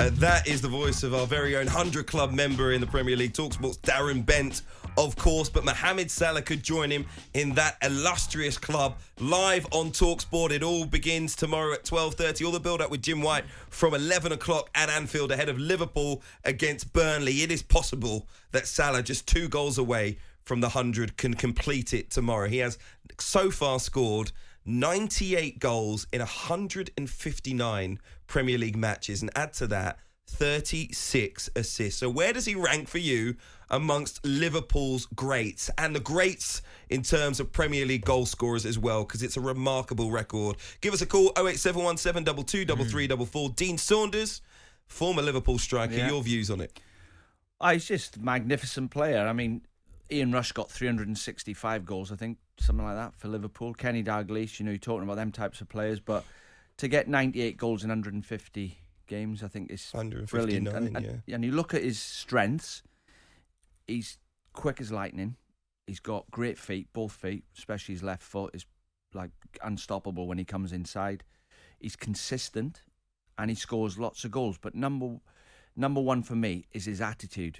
That is the voice of our very own 100 Club member in the Premier League, talkSPORT's Darren Bent, of course. But Mohamed Salah could join him in that illustrious club live on talkSPORT. It all begins tomorrow at 12:30. All the build-up with Jim White from 11 o'clock at Anfield ahead of Liverpool against Burnley. It is possible that Salah, just 2 goals away from the 100, can complete it tomorrow. He has so far scored 98 goals in 159 Premier League matches, and add to that 36 assists. So where does he rank for you amongst Liverpool's greats, and the greats in terms of Premier League goal scorers as well, because it's a remarkable record? Give us a call, 08717 223344. Dean Saunders, former Liverpool striker, your views on it? He's just a magnificent player. I mean, Ian Rush got 365 goals, I think, something like that, for Liverpool. Kenny Dalglish, you're talking about them types of players, but to get 98 goals in 150 games, I think is brilliant. And you look at his strengths, he's quick as lightning. He's got great feet, both feet, especially his left foot is like unstoppable when he comes inside. He's consistent and he scores lots of goals. But number one for me is his attitude.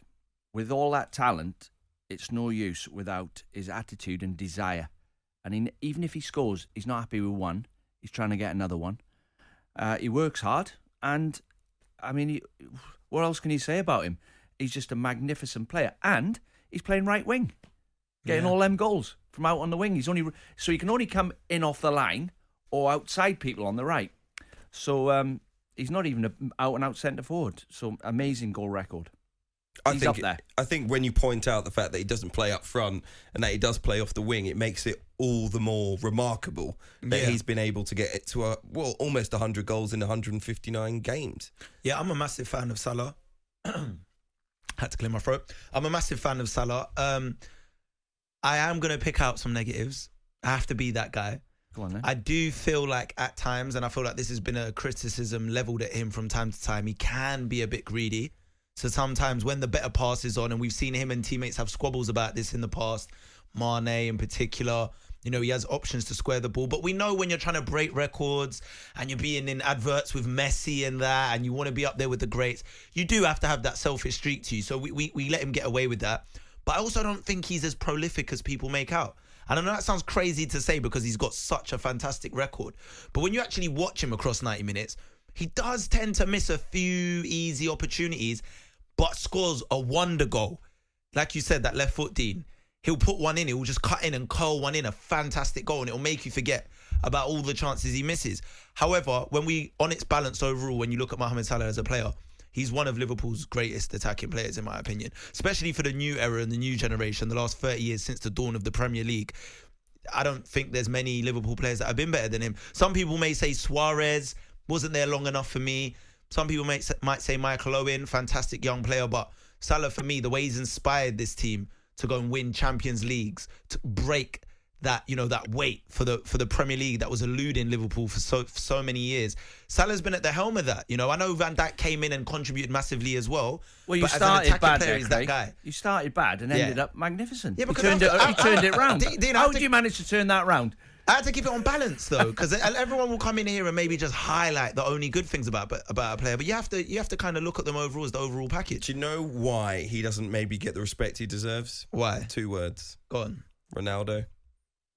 With all that talent, it's no use without his attitude and desire. And even if he scores, he's not happy with one. He's trying to get another one. He works hard. And, I mean, what else can you say about him? He's just a magnificent player. And he's playing right wing, getting all them goals from out on the wing. So he can only come in off the line or outside people on the right. So he's not even an out-and-out centre forward. So amazing goal record. He's up there. I think when you point out the fact that he doesn't play up front and that he does play off the wing, it makes it all the more remarkable that he's been able to get it to almost 100 goals in 159 games. Yeah, I'm a massive fan of Salah. Had to clear my throat. I'm a massive fan of Salah. I am going to pick out some negatives. I have to be that guy. Go on then. I do feel like at times, and I feel like this has been a criticism levelled at him from time to time, he can be a bit greedy. So sometimes when the better pass is on, and we've seen him and teammates have squabbles about this in the past, Mane in particular, he has options to square the ball. But we know when you're trying to break records and you're being in adverts with Messi and that, and you want to be up there with the greats, you do have to have that selfish streak to you. So we let him get away with that. But I also don't think he's as prolific as people make out. And I know that sounds crazy to say because he's got such a fantastic record. But when you actually watch him across 90 minutes, he does tend to miss a few easy opportunities, but scores a wonder goal. Like you said, that left foot, Dean. He'll put one in, he'll just cut in and curl one in, a fantastic goal, and it'll make you forget about all the chances he misses. However, on its balance overall, when you look at Mohamed Salah as a player, he's one of Liverpool's greatest attacking players, in my opinion, especially for the new era and the new generation, the last 30 years since the dawn of the Premier League. I don't think there's many Liverpool players that have been better than him. Some people may say Suarez wasn't there long enough for me. Some people might say Michael Owen, fantastic young player, but Salah, for me, the way he's inspired this team to go and win Champions Leagues, to break that, that weight for the Premier League that was eluding Liverpool for so many years. Salah's been at the helm of that. I know Van Dijk came in and contributed massively as well. Well, you started bad there, Craig. That guy. You started bad and ended up magnificent. Yeah, because he turned it round. How did you manage to turn that round? I had to keep it on balance though, because everyone will come in here and maybe just highlight the only good things about a player, but you have to kind of look at them overall as the overall package. Do you know why he doesn't maybe get the respect he deserves? Why? 2 words. Go on. Ronaldo,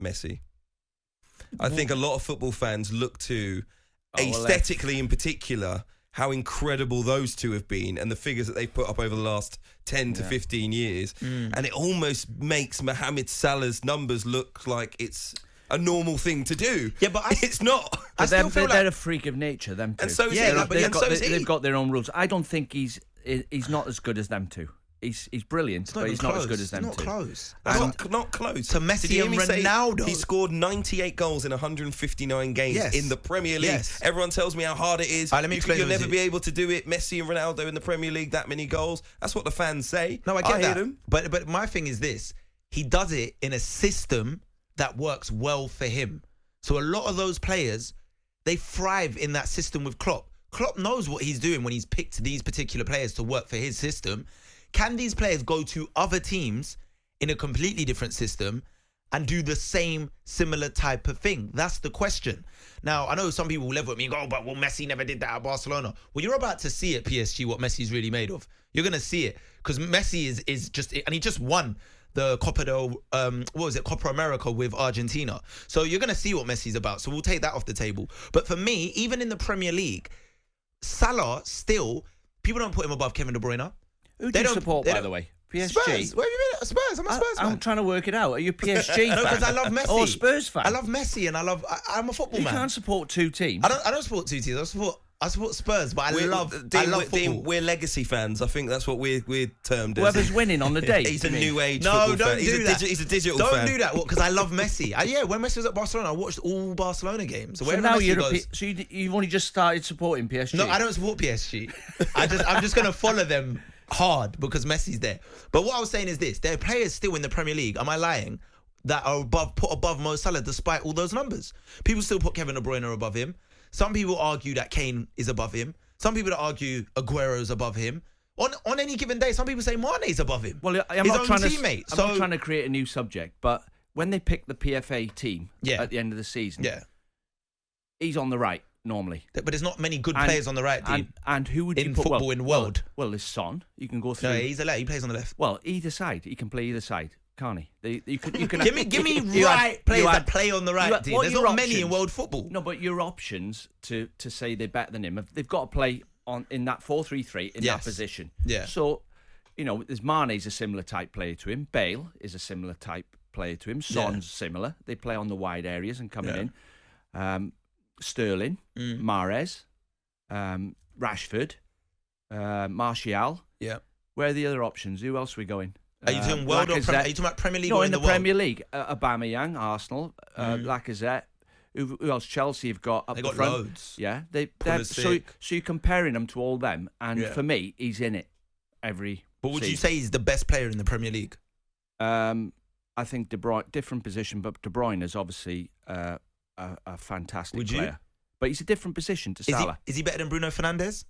Messi. I think a lot of football fans look to, aesthetically in particular, how incredible those two have been and the figures that they've put up over the last 10 to 15 years. And it almost makes Mohamed Salah's numbers look like it's a normal thing to do. Yeah, but it's not. They're a freak of nature, them two. And so is he. They've got their own rules. I don't think he's not as good as them two. He's brilliant, but he's not as good as them two. Not close. Not close. To Messi and Ronaldo. He scored 98 goals in 159 games in the Premier League. Yes. Everyone tells me how hard it is. You'll never be able to do it. Messi and Ronaldo in the Premier League, that many goals. That's what the fans say. No, I get that. Them. But my thing is this. He does it in a system that works well for him. So a lot of those players, they thrive in that system with Klopp. Klopp knows what he's doing when he's picked these particular players to work for his system. Can these players go to other teams in a completely different system and do the same similar type of thing? That's the question. Now, I know some people will level at me and go, oh, but well, Messi never did that at Barcelona. Well, you're about to see at PSG what Messi's really made of. You're going to see it because Messi is just, and he just won the Copa America with Argentina. So you're going to see what Messi's about. So we'll take that off the table. But for me, even in the Premier League, Salah still, people don't put him above Kevin De Bruyne. Who do you support, by the way? PSG? Spurs. Where have you been? Spurs. I'm a Spurs fan. I'm trying to work it out. Are you a PSG fan? No, because I love Messi. Or a Spurs fan? I love Messi and I'm a football man. You can't support two teams. I don't support two teams. I support Spurs, but I love football. Dean, we're legacy fans. I think that's what we're termed as. Whoever's winning on the day. He's a new age No, football don't fan. do that. He's a digital don't fan. do that because I love Messi. When Messi was at Barcelona, I watched all Barcelona games. So wherever now Messi goes, so you've only just started supporting PSG? No, I don't support PSG. I'm just going to follow them hard because Messi's there. But what I was saying is this: there are players still in the Premier League. Am I lying? That are put above Mo Salah despite all those numbers. People still put Kevin De Bruyne above him. Some people argue that Kane is above him. Some people argue Aguero's above him. On any given day, some people say Mane's above him. Well, I'm not trying to create a new subject, but when they pick the PFA team at the end of the season, he's on the right normally. But there's not many good players on the right, Dean. And who would you in put football in the world? Well, there's Son. You can go through. No, he's a left. He plays on the left. Well, either side. He can play either side, can't he? You can give me players that play on the right, Dean. There's not many in world football. No, but your options to say they're better than him, they've got to play in that 4-3-3 in that position. Yeah. So, there's Mane's a similar type player to him. Bale is a similar type player to him. Son's similar. They play on the wide areas and coming in. Sterling, Mahrez, Rashford, Martial. Yeah. Where are the other options? Who else are we going? Are you talking world or are you talking about Premier League or in the world? Premier League. Aubameyang, Arsenal, Lacazette. Who else? Chelsea have got up They the got front. loads. Yeah, so you're comparing them to all them, and for me, he's in it every. But would season. you say he's the best player in the Premier League? I think De Bruyne, different position, but De Bruyne is obviously a fantastic player. But he's a different position to Salah. Is he better than Bruno Fernandes?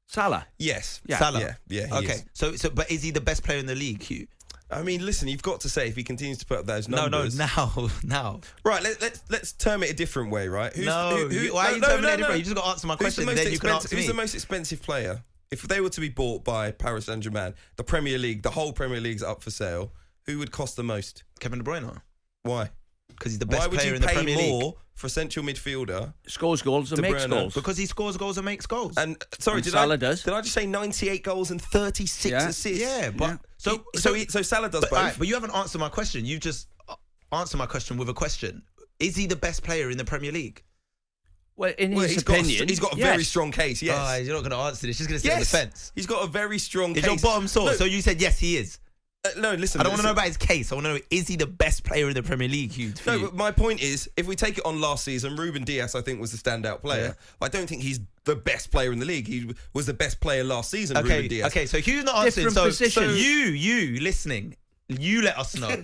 Salah? Yes. Yeah. Salah? Yeah. Okay. So, but is he the best player in the league, Hugh? I mean, listen, you've got to say if he continues to put up those numbers. No, now. Right, let's term it a different way, right? Why are you terming it different? You just got to answer my question, and then you can ask me. Who's the most expensive player? If they were to be bought by Paris Saint-Germain, the Premier League, the whole Premier League's up for sale, who would cost the most? Kevin De Bruyne. Why? Because he's the best player in the Premier League. Why would you pay more for a central midfielder? Scores goals and makes goals. Because he scores goals and makes goals. And sorry, did I just say 98 goals and 36 assists? Yeah, but so Salah does both. Right, but you haven't answered my question. You just answered my question with a question. Is he the best player in the Premier League? Well, in his opinion, he's got a very strong case. Yes. You're not going to answer this. You're just going to sit on the fence. He's got a very strong case. It's your bottom source. No. So you said yes, he is. No, listen. I don't want to know about his case. I want to know, is he the best player in the Premier League, Hugh? No, but my point is, if we take it on last season, Ruben Dias, I think, was the standout player. I don't think he's the best player in the league. He was the best player last season, Ruben Dias. Okay, so Hugh's not answering. So you listening, you let us know.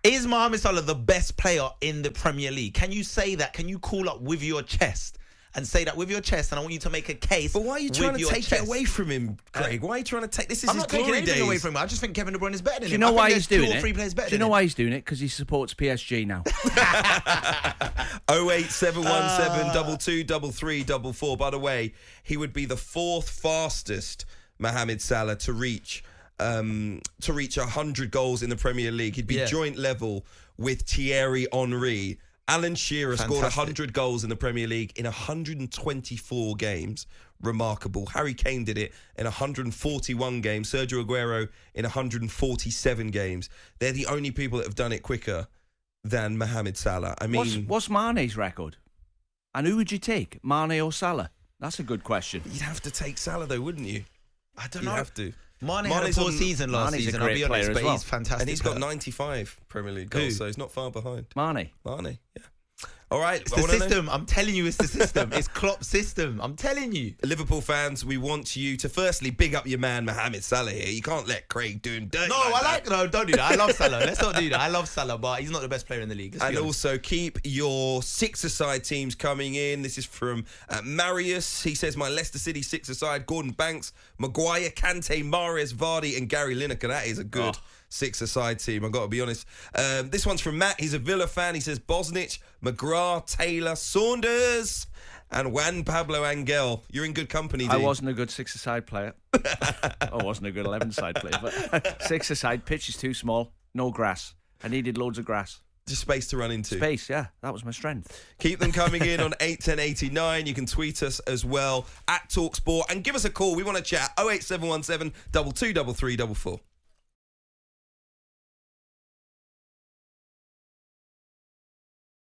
Is Mohamed Salah the best player in the Premier League? Can you say that? Can you call up with your chest? And say that with your chest, and I want you to make a case. But why are you trying to take it away from him, Craig? Why are you trying to take this? Is I'm his not taking glory anything days. away from him. I just think Kevin De Bruyne is better than him. Do you know why he's doing it? Do you know why he's doing it? Because he supports PSG now. 08717 223344. By the way, he would be the fourth fastest Mohamed Salah to reach 100 goals in the Premier League. He'd be joint level with Thierry Henry. Alan Shearer scored 100 goals in the Premier League in 124 games. Remarkable. Harry Kane did it in 141 games. Sergio Aguero in 147 games. They're the only people that have done it quicker than Mohamed Salah. I mean, what's Mane's record? And who would you take, Mane or Salah? That's a good question. You'd have to take Salah, though, wouldn't you? I don't know. You'd have to. Mane had a poor season last season, I'll be honest, but he's fantastic. And he's got 95 Premier League goals, so he's not far behind. Mane, yeah. All right. It's the system. I'm telling you, it's the system. It's Klopp's system. I'm telling you. Liverpool fans, we want you to firstly big up your man Mohamed Salah here. You can't let Craig do him dirty. No, don't do that. I love Salah. Let's not do that. I love Salah, but he's not the best player in the league. And also keep your six-a-side teams coming in. This is from Marius. He says, my Leicester City six-a-side, Gordon Banks, Maguire, Kante, Mahrez, Vardy and Gary Lineker. That is a good six-a-side team, I've got to be honest. This one's from Matt. He's a Villa fan. He says, Bosnich, McGrath, Taylor, Saunders and Juan Pablo Angel. You're in good company, Dean. I wasn't a good six-a-side player. I wasn't a good 11-side player. But six-a-side, pitch is too small, no grass. I needed loads of grass. Just space to run into. Space, yeah. That was my strength. Keep them coming in on 81089. You can tweet us as well at talkSPORT and give us a call. We want to chat. 08717 223344.